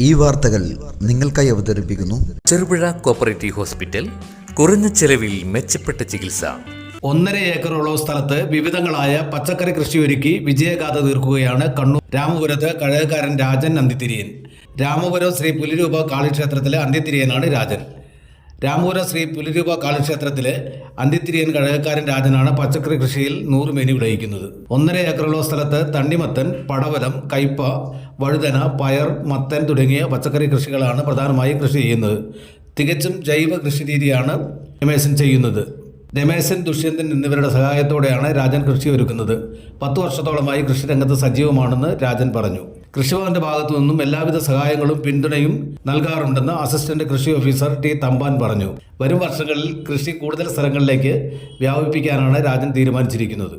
ഈ വാർത്തകൾ നിങ്ങൾക്കായി അവതരിപ്പിക്കുന്നു ചെറുപുഴ കോപ്പറേറ്റീവ് ഹോസ്പിറ്റൽ. കുറഞ്ഞ ചെലവിൽ മെച്ചപ്പെട്ട ചികിത്സ. 1.5 ഏക്കറോളം സ്ഥലത്ത് വിവിധങ്ങളായ പച്ചക്കറി കൃഷിയൊരുക്കി വിജയഗാഥ തീർക്കുകയാണ് കണ്ണൂർ രാമപുരത്ത് കഴകക്കാരൻ രാജൻ അന്തിത്തിരിയൻ. രാമപുരം ശ്രീ പുലിരൂപ കാളിക്ഷേത്രത്തിലെ അന്തിത്തിരിയനാണ് രാജൻ. രാമപുരം ശ്രീ പുലിരൂപ കാളിക്ഷേത്രത്തിലെ അന്തിത്തിരിയൻ കഴകക്കാരൻ രാജനാണ് പച്ചക്കറി കൃഷിയിൽ 100 മേനി വിളയിക്കുന്നത്. 1.5 ഏക്കറോളം സ്ഥലത്ത് തണ്ണിമത്തൻ, പടവലം, കയ്പ, വഴുതന, പയർ, മത്തൻ തുടങ്ങിയ പച്ചക്കറി കൃഷികളാണ് പ്രധാനമായും കൃഷി ചെയ്യുന്നത്. തികച്ചും ജൈവ കൃഷി രീതിയാണ് രമേശൻ ചെയ്യുന്നത്. രമേശൻ, ദുഷ്യന്തൻ എന്നിവരുടെ സഹായത്തോടെയാണ് രാജൻ കൃഷി ഒരുക്കുന്നത്. 10 വർഷത്തോളമായി കൃഷിരംഗത്ത് സജീവമാണെന്ന് രാജൻ പറഞ്ഞു. കൃഷിഭവന്റെ ഭാഗത്തു നിന്നും എല്ലാവിധ സഹായങ്ങളും പിന്തുണയും നൽകാറുണ്ടെന്ന് അസിസ്റ്റന്റ് കൃഷി ഓഫീസർ ടി തമ്പാൻ പറഞ്ഞു. വരും വർഷങ്ങളിൽ കൃഷി കൂടുതൽ സ്ഥലങ്ങളിലേക്ക് വ്യാപിപ്പിക്കാനാണ് രാജൻ തീരുമാനിച്ചിരിക്കുന്നത്.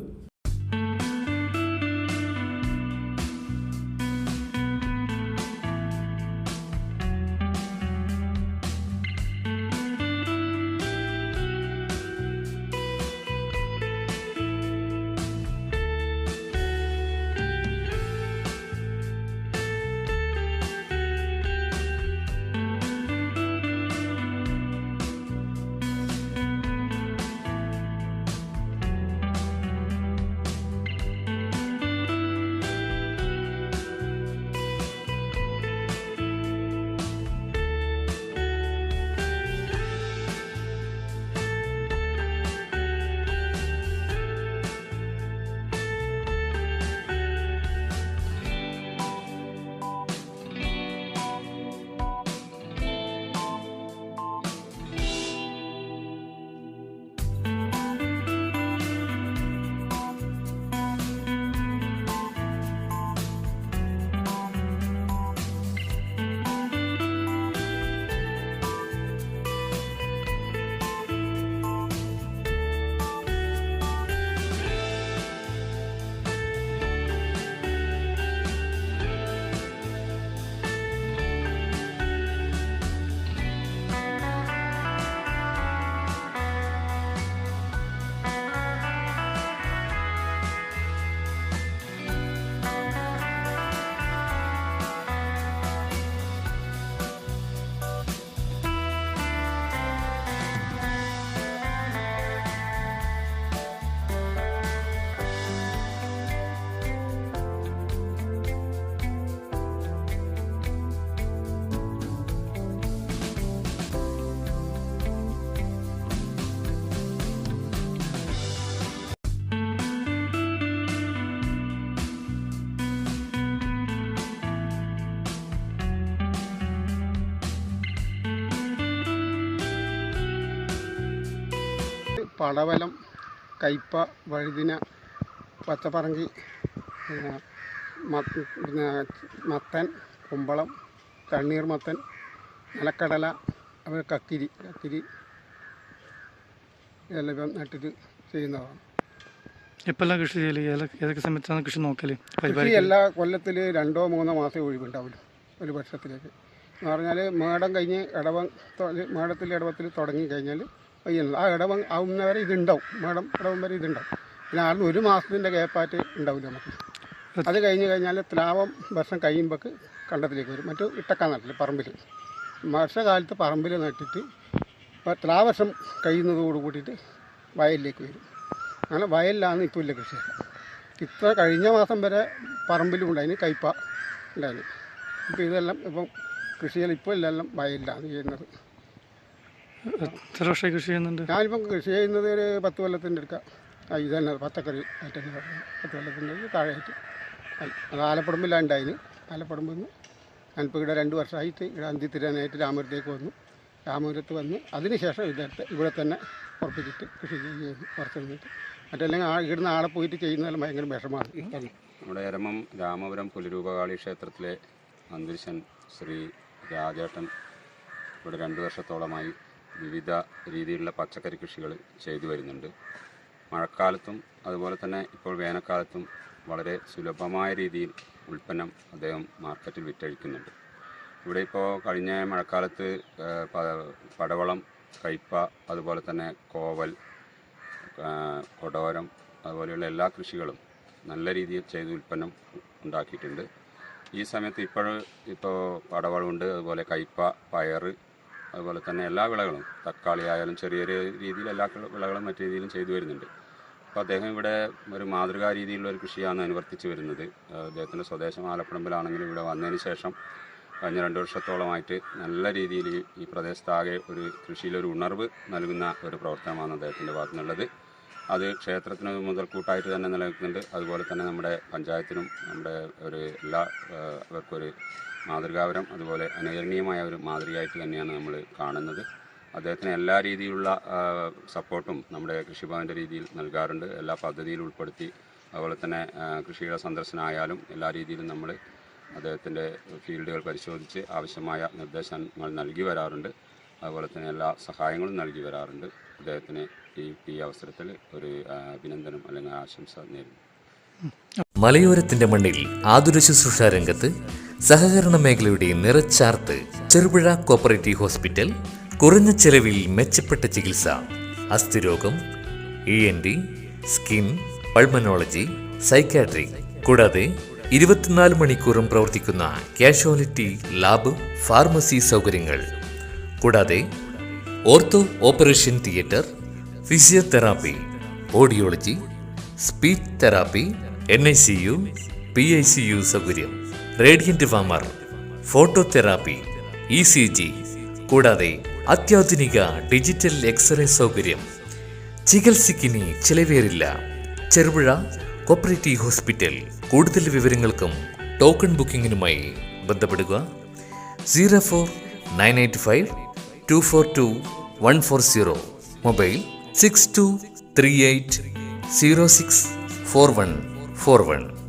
പടവലം, കയ്പ, വഴുതിന, പച്ചപ്പറങ്കി, പിന്നെ മത്തൻ, കുമ്പളം, തണ്ണീർമത്തൻ, നിലക്കടല, കക്കിരി ഇതെല്ലാം ഇപ്പം നട്ടിട്ട് ചെയ്യുന്നതാണ്. എപ്പോഴെല്ലാം കൃഷി ചെയ്യല്? ഏതൊക്കെ സമയത്താണ് കൃഷി നോക്കല്? കൃഷി എല്ലാ കൊല്ലത്തിൽ 2-3 മാസം ഒഴിവുണ്ടാവില്ല ഒരു വർഷത്തിലേക്ക്. എന്ന് പറഞ്ഞാൽ മേടം കഴിഞ്ഞ് ഇടവത്തിൽ തുടങ്ങി കഴിഞ്ഞാൽ ആ ഇടവം ആവുന്നവരെ ഇതുണ്ടാവും. ഇടവം വരെ ഇതുണ്ടാവും. പിന്നെ ആദ്യം 1 മാസത്തിൻ്റെ ഗ്യാപ്പായിട്ട് ഉണ്ടാവില്ല നമുക്ക്. അത് കഴിഞ്ഞ് കഴിഞ്ഞാൽ ത്ലാവം വർഷം കഴിയുമ്പോൾ കണ്ടത്തിലേക്ക് വരും. മറ്റു ഇട്ടക്കാൻ നട്ടില്ല പറമ്പിൽ. വർഷകാലത്ത് പറമ്പിൽ നട്ടിട്ട് ത്ലാവർഷം കഴിയുന്നതോട് കൂട്ടിയിട്ട് വയലിലേക്ക് വരും. അങ്ങനെ വയലിലാണ് ഇപ്പോൾ ഇല്ല കൃഷി. ഇത്ര കഴിഞ്ഞ മാസം വരെ പറമ്പിലും ഉണ്ടായിന്, കയ്പ ഉണ്ടായിന്. ഇപ്പോൾ ഇതെല്ലാം ഇപ്പം കൃഷികൾ ഇപ്പോൾ എല്ലാം വയലിലാണ് ചെയ്യുന്നത്. എത്ര വർഷമായി കൃഷി ചെയ്യുന്നുണ്ട്? ഞാനിപ്പം കൃഷി ചെയ്യുന്നത് ഒരു 10 കൊല്ലത്തിൻ്റെ അടുക്കാം. ഇത് തന്നെ പച്ചക്കറി ആയിട്ടെന്ന് പറയുന്നത് 10 കൊല്ലത്തിൻ്റെ താഴെയായിട്ട്. അത് ആലപ്പുറമ്പിലാണ് ഉണ്ടായിന്. ആലപ്പുറമ്പിൽ നിന്ന് ഞാനിപ്പോൾ ഇവിടെ 2 വർഷമായിട്ട് ഇവിടെ അന്തിത്തിരാനായിട്ട് രാമപുരത്തേക്ക് വന്നു. രാമപുരത്ത് വന്ന് അതിനുശേഷം ഇവിടെ തന്നെ ഉറപ്പിച്ചിട്ട് കൃഷി ചെയ്യുന്നു കുറച്ച് കഴിഞ്ഞിട്ട്. മറ്റല്ലെങ്കിൽ ഇവിടുന്ന് ആളെ പോയിട്ട് ചെയ്യുന്നതെല്ലാം ഭയങ്കര വിഷമാണ്. നമ്മുടെ എരമം രാമപുരം പുലിരൂപകാളി ക്ഷേത്രത്തിലെ അന്തരിശൻ ശ്രീ രാജേട്ടൻ ഇവിടെ 2 വർഷത്തോളമായി വിവിധ രീതിയിലുള്ള പച്ചക്കറി കൃഷികൾ ചെയ്തു വരുന്നുണ്ട്. മഴക്കാലത്തും അതുപോലെ തന്നെ ഇപ്പോൾ വേനൽക്കാലത്തും വളരെ സുലഭമായ രീതിയിൽ ഉൽപ്പന്നം അദ്ദേഹം മാർക്കറ്റിൽ വിറ്റഴിക്കുന്നുണ്ട്. ഇവിടെ ഇപ്പോൾ കഴിഞ്ഞ മഴക്കാലത്ത് പടവളം, കയ്പ, അതുപോലെ തന്നെ കോവൽ, കൊടോരം അതുപോലെയുള്ള എല്ലാ കൃഷികളും നല്ല രീതിയിൽ ചെയ്ത് ഉൽപ്പന്നം ഉണ്ടാക്കിയിട്ടുണ്ട്. ഈ സമയത്ത് ഇപ്പോൾ പടവളമുണ്ട്, അതുപോലെ കയ്പ, പയർ, അതുപോലെ തന്നെ എല്ലാ വിളകളും, തക്കാളി ആയാലും ചെറിയ രീതിയിൽ എല്ലാ വിളകളും മറ്റു രീതിയിലും ചെയ്തു വരുന്നുണ്ട്. അപ്പോൾ അദ്ദേഹം ഇവിടെ ഒരു മാതൃകാ രീതിയിലുള്ള ഒരു കൃഷിയാണ് അനുവർത്തിച്ച് വരുന്നത്. അദ്ദേഹത്തിൻ്റെ സ്വദേശം ആലപ്പുഴമ്പിലാണെങ്കിലും ഇവിടെ വന്നതിന് ശേഷം കഴിഞ്ഞ 2 വർഷത്തോളമായിട്ട് നല്ല രീതിയിൽ ഈ പ്രദേശത്താകെ ഒരു കൃഷിയിലൊരു ഉണർവ് നൽകുന്ന ഒരു പ്രവർത്തനമാണ് അദ്ദേഹത്തിൻ്റെ ഭാഗത്തു നിന്നുള്ളത്. അത് ക്ഷേത്രത്തിന് മുതൽക്കൂട്ടായിട്ട് തന്നെ നിലനിൽക്കുന്നുണ്ട്. അതുപോലെ തന്നെ നമ്മുടെ പഞ്ചായത്തിനും നമ്മുടെ അവർക്കൊരു മാതൃകാപരം, അതുപോലെ അനുകരണീയമായ ഒരു മാതൃകയായിട്ട് തന്നെയാണ് നമ്മൾ കാണുന്നത്. അദ്ദേഹത്തിന് എല്ലാ രീതിയിലുള്ള സപ്പോർട്ടും നമ്മുടെ കൃഷിഭവൻ്റെ രീതിയിൽ നൽകാറുണ്ട്. എല്ലാ പദ്ധതിയിലും ഉൾപ്പെടുത്തി, അതുപോലെ തന്നെ കൃഷിയുടെ സന്ദർശനമായാലും എല്ലാ രീതിയിലും നമ്മൾ അദ്ദേഹത്തിൻ്റെ ഫീൽഡുകൾ പരിശോധിച്ച് ആവശ്യമായ നിർദ്ദേശങ്ങൾ നൽകി വരാറുണ്ട്. അതുപോലെ തന്നെ എല്ലാ സഹായങ്ങളും നൽകി വരാറുണ്ട്. അദ്ദേഹത്തിന് ഈ അവസരത്തിൽ ഒരു അഭിനന്ദനം അല്ലെങ്കിൽ ആശംസ നേരുന്നു. മലയോരത്തിന്റെ മണ്ണിൽ ആതുര ശുശ്രൂഷ രംഗത്ത് സഹകരണ മേഖലയുടെ നിറച്ചാർത്ത് ചെറുപുഴ കോപ്പറേറ്റീവ് ഹോസ്പിറ്റൽ. കുറഞ്ഞ ചെലവിൽ മെച്ചപ്പെട്ട ചികിത്സ, അസ്ഥിരോഗം, ENT, സ്കിൻ, പൾമനോളജി, സൈക്കാട്രി, കൂടാതെ 24 മണിക്കൂറും പ്രവർത്തിക്കുന്ന കാഷ്വാലിറ്റി ലാബ്, ഫാർമസി സൗകര്യങ്ങൾ, കൂടാതെ ortho operation theatre, physiotherapy, audiology, speech therapy, NICU, PICU സൗകര്യം, റേഡിയന്റ് വാമർ, ഫോട്ടോതെറാപ്പി, ECG, കൂടാതെ അത്യാധുനിക ഡിജിറ്റൽ എക്സ്റേ സൗകര്യം. ചികിത്സയ്ക്കിനി ചിലവേറില്ല. Cherupuzha cooperative hospital. കൂടുതൽ വിവരങ്ങൾക്കും ടോക്കൺ ബുക്കിങ്ങിനുമായി ബന്ധപ്പെടുക 04985242 മൊബൈൽ 6238064141.